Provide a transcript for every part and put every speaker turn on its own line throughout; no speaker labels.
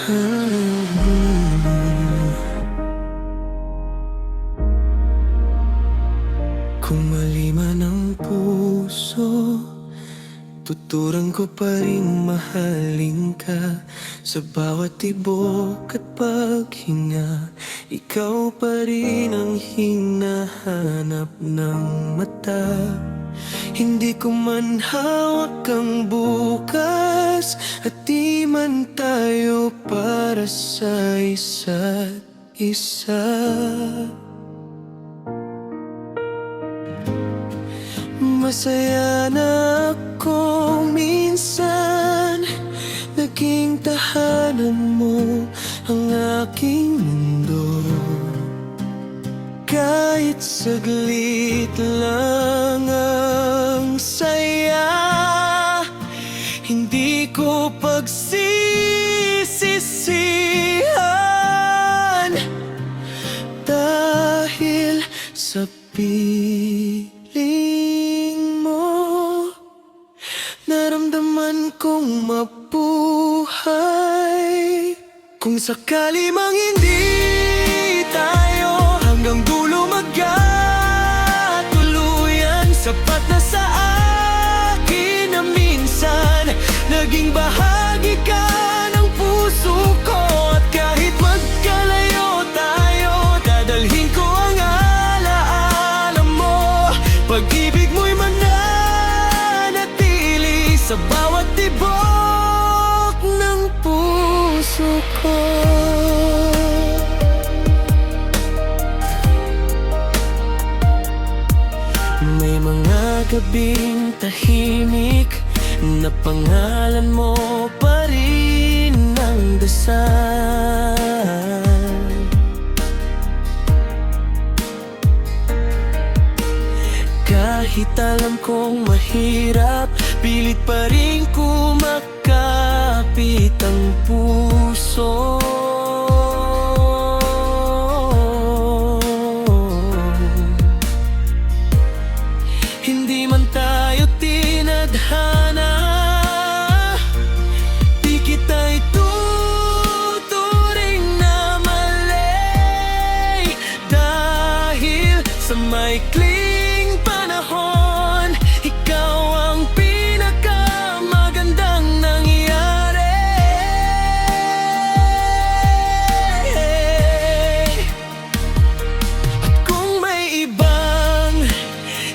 Kung maliman ang puso, tuturan ko pa rin mahalin ka. Sa bawat tibok at paghinga, ikaw pa rin ang hinahanap ng mata. Hindi ko man hawak ang bukas, at di man tayo para sa isa't isa. Masaya na ako minsan, naging tahanan mo ang aking mundo. Kahit saglit lang ang saya, hindi ko pagsisisihan, dahil sa piling mo, naramdaman kong mabuhay. Kung sakali mang hindi tayo hanggang dulo magkatuluyan, sapat na sa akin na minsan naging bahagi ka ng puso ko. At kahit magkalayo tayo, dadalhin ko ang alaala mo. Pag-ibig mo'y mananatili sa bawat tibok ng puso ko. May mga gabing tahimik na pangalan mo pa rin ang dasal. Kahit alam kong mahirap, pilit pa rin kumakapit ang puso. Hindi man tayo tinadhana, di kita ituturing na mali, dahil sa maikling panahon, ikaw ang pinakamagandang nangyari. At kung may ibang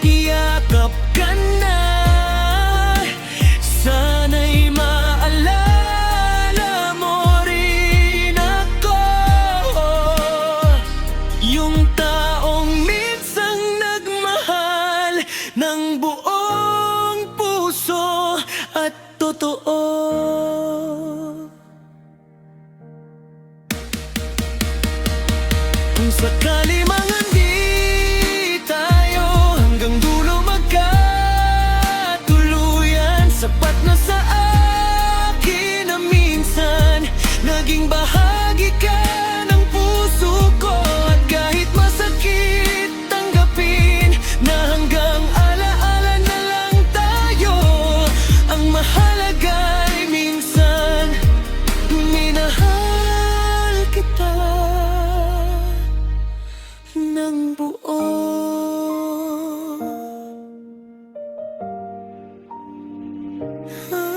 yakap ka na, sana'y maalala mo rin ako, yung taong minsang nagmahal ng buong puso at totoo. Kung sakali mang hindi tayo hanggang dulo magkatuluyan, sapat na sa akin na minsan naging bahagi ka ng puso ko. At kahit masakit tanggapin na hanggang alaala na lang tayo, ang mahalaga'y minsan minahal kita ng buo. Ah.